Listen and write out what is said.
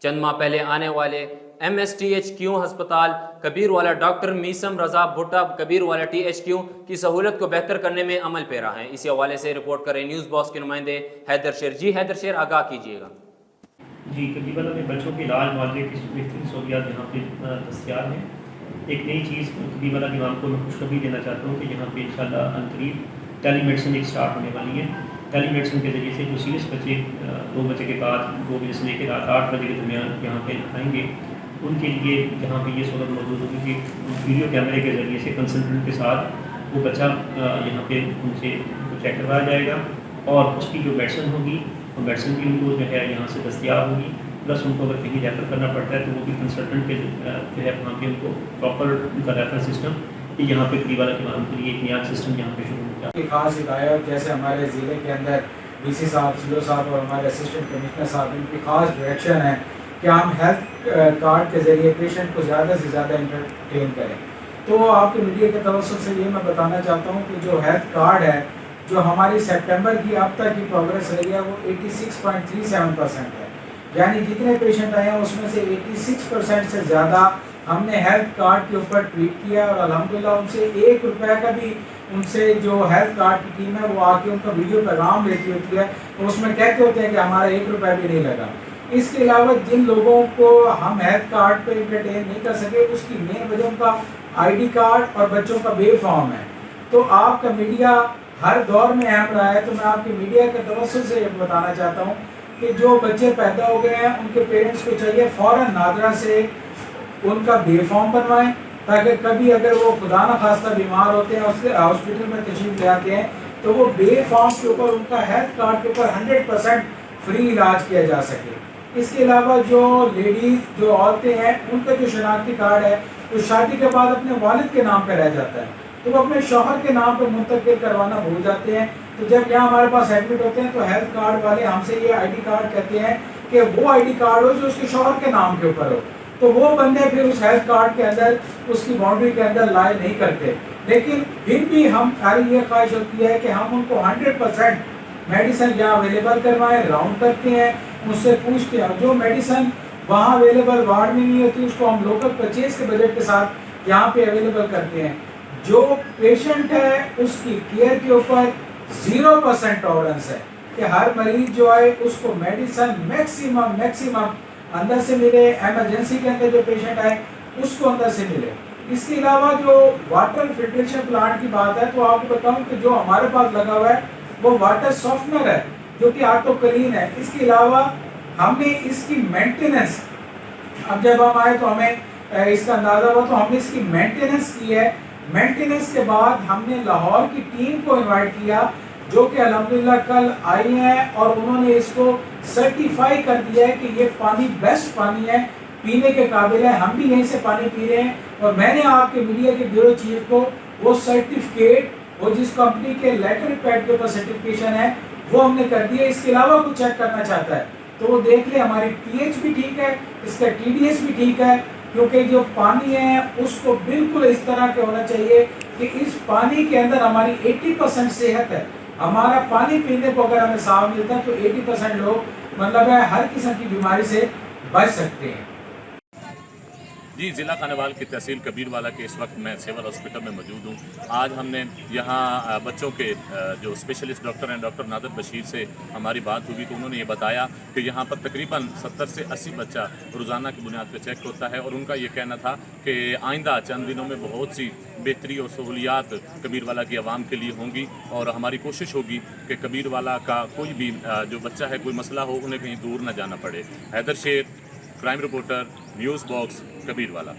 چند ماہ پہلے آنے والے MSTHQ ہسپتال کبیر والا ڈاکٹر میسم رضا بھٹا کبیر والا THQ کی سہولت کو بہتر کرنے میں عمل پیرا ہیں۔ اسی حوالے سے رپورٹ کریں نیوز باکس کے نمائندے حیدر شیر۔ جی حیدر شیر، آگاہ کیجیے گا۔ جی، کبیر والا میں بچوں کے علاج معالجے کی بہترین سہولیات یہاں پہ دستیاب ہیں۔ ایک نئی چیز کبیر والا کے عوام کو میں خوشخبری دینا چاہتا ہوں کہ یہاں پہ انشاءاللہ عنقریب ٹیلی میڈیسن ایک سٹارٹ ہونے والی ہے۔ ٹیلی میڈیسن کے ذریعے سے جو سیریس بچے 2 بجے کے بعد 2 بجے سے لے کے رات 8 بجے کے درمیان یہاں پہ آئیں گے، ان کے لیے یہاں پہ یہ سہولت موجود ہوگی کہ ویڈیو کیمرے کے ذریعے سے کنسلٹنٹ کے ساتھ وہ بچہ یہاں پہ ان سے چیک کروایا جائے گا، اور اس کی جو میڈیسن ہوگی وہ میڈیسن بھی ان کو جو ہے یہاں سے دستیاب ہوگی، پلس ان کو اگر کہیں ریفر کرنا پڑتا ہے تو وہ بھی کنسلٹنٹ کے جو ہے وہاں پہ ان کو پراپر ان کا ریفر سسٹم یہاں پہ کبیر والا کے عوام کے لیے ایک نیا سسٹم یہاں پہ شروع ہوتا ہے۔ خاص ہدایت جیسے ہمارے ضلع کے اندر DC صاحب، CO صاحب اور ہمارے اسسٹنٹ کمشنر صاحب، ان کی خاص ڈائریکشن ہے کہ ہم ہیلتھ کارڈ کے ذریعے پیشنٹ کو زیادہ سے زیادہ انٹرٹین کریں۔ تو آپ کے میڈیا کے توسط سے یہ میں بتانا چاہتا ہوں کہ جو ہیلتھ کارڈ ہے، جو ہماری سپٹمبر کی اب تک کی پروگریس رہی ہے وہ 86.37% ہے، یعنی جتنے پیشنٹ آئے ہیں اس میں سے 86% سے زیادہ ہم نے ہیلتھ کارڈ کے اوپر ٹریٹ کیا، اور الحمدللہ ان سے 1 روپے کا بھی ان سے جو ہیلتھ کارڈ کی ٹیم ہے وہ آ کے ان کا ویڈیو پیغام لیتی ہوتی ہے، اور اس میں کہتے ہوتے ہیں کہ ہمارا 1 روپے بھی نہیں لگا۔ اس کے علاوہ جن لوگوں کو ہم ہیلتھ کارڈ پہ انٹرٹین نہیں کر سکے، اس کی مین وجہ ان کا ID کارڈ اور بچوں کا بے فارم ہے۔ تو آپ کا میڈیا ہر دور میں اہم رہا ہے، تو میں آپ کے میڈیا کے توسط سے یہ بتانا چاہتا ہوں کہ جو بچے پیدا ہو گئے ہیں ان کے پیرنٹس کو چاہیے فوراً نادرہ سے ان کا بے فارم بنوائیں، تاکہ کبھی اگر وہ خدا نخواستہ بیمار ہوتے ہیں اس ہاسپٹل میں تشریف لے آتے ہیں تو وہ بے فارم کے اوپر ان کا ہیلتھ کارڈ کے اوپر 100% فری علاج کیا جا سکے۔ اس کے علاوہ جو لیڈیز، جو عورتیں ہیں، ان کا جو شناختی کارڈ ہے وہ شادی کے بعد اپنے والد کے نام پہ رہ جاتا ہے، تو وہ اپنے شوہر کے نام پہ منتقل کروانا بھول جاتے ہیں۔ تو جب یہاں ہمارے پاس ایڈمٹ ہوتے ہیں تو ہیلتھ کارڈ والے ہم سے یہ ID کارڈ کہتے ہیں کہ وہ ID کارڈ ہو جو اس کے شوہر کے نام کے اوپر ہو، تو وہ بندے پھر اس ہیلتھ کارڈ کے اندر اس کی باؤنڈری کے اندر لائے نہیں کرتے۔ لیکن پھر بھی ہماری یہ خواہش ہوتی ہے کہ ہم ان کو 100% میڈیسن یہاں اویلیبل کروائیں، راؤنڈ کرتے ہیں، ان سے پوچھتے ہیں، جو میڈیسن وہاں اویلیبل وارڈ میں نہیں ہوتی اس کو ہم لوکل پرچیز کے بجٹ کے ساتھ یہاں پہ اویلیبل کرتے ہیں۔ جو پیشنٹ ہے اس کی کیئر کے اوپر 0% ٹالرنس ہے کہ ہر مریض جو آئے اس کو میڈیسن میکسیمم اندر سے ملے، ایمرجنسی کے اندر جو پیشنٹ آئے اس کو اندر سے ملے۔ اس کے علاوہ جو واٹر فلٹریشن پلانٹ کی بات ہے تو آپ کو بتاؤں کہ جو ہمارے پاس لگا ہوا ہے وہ واٹر سافٹنر ہے جو کہ آٹو کلین ہے۔ اس کے علاوہ ہم نے اس کی مینٹیننس، اب جب ہم آئے تو ہمیں اس کا اندازہ ہوا تو ہم نے اس کی مینٹیننس کی ہے۔ مینٹیننس کے بعد ہم نے لاہور کی ٹیم کو انوائٹ کیا جو کہ الحمدللہ کل آئی ہیں، اور انہوں نے اس کو سرٹیفائی کر دیا ہے کہ یہ پانی بیسٹ پانی ہے، پینے کے قابل ہے۔ ہم بھی یہیں سے پانی پی رہے ہیں، اور میں نے آپ کے میڈیا کے بیورو چیف کو وہ سرٹیفکیٹ، وہ جس کمپنی کے لیٹر پیڈ کے اوپر سرٹیفکیشن ہے وہ ہم نے کر دیا۔ اس کے علاوہ کچھ چیک کرنا چاہتا ہے تو وہ دیکھ لے، ہماری pH بھی ٹھیک ہے، اس کا TDS بھی ٹھیک ہے، کیونکہ جو پانی ہے اس کو بالکل اس طرح کے ہونا چاہیے کہ اس پانی کے اندر ہماری 80% صحت ہے۔ ہمارا پانی پینے کو اگر ہمیں صاف ملتا ہے تو 80% لوگ مطلب ہے ہر قسم کی بیماری سے بچ سکتے ہیں۔ جی، ضلع خانوال کی تحصیل کبیر والا کے اس وقت میں سول ہاسپٹل میں موجود ہوں۔ آج ہم نے یہاں بچوں کے جو اسپیشلسٹ ڈاکٹر ہیں، ڈاکٹر نادر بشیر سے ہماری بات ہوئی تو انہوں نے یہ بتایا کہ یہاں پر تقریباً 70 سے 80 بچہ روزانہ کی بنیاد پہ چیک ہوتا ہے، اور ان کا یہ کہنا تھا کہ آئندہ چند دنوں میں بہت سی بہتری اور سہولیات کبیر والا کی عوام کے لیے ہوں گی، اور ہماری کوشش ہوگی کہ کبیر والا کا کوئی بھی جو بچہ ہے، کوئی مسئلہ ہو، انہیں کہیں دور نہ جانا پڑے۔ حیدر شیر، کرائم رپورٹر، نیوز باکس، کبیر والا۔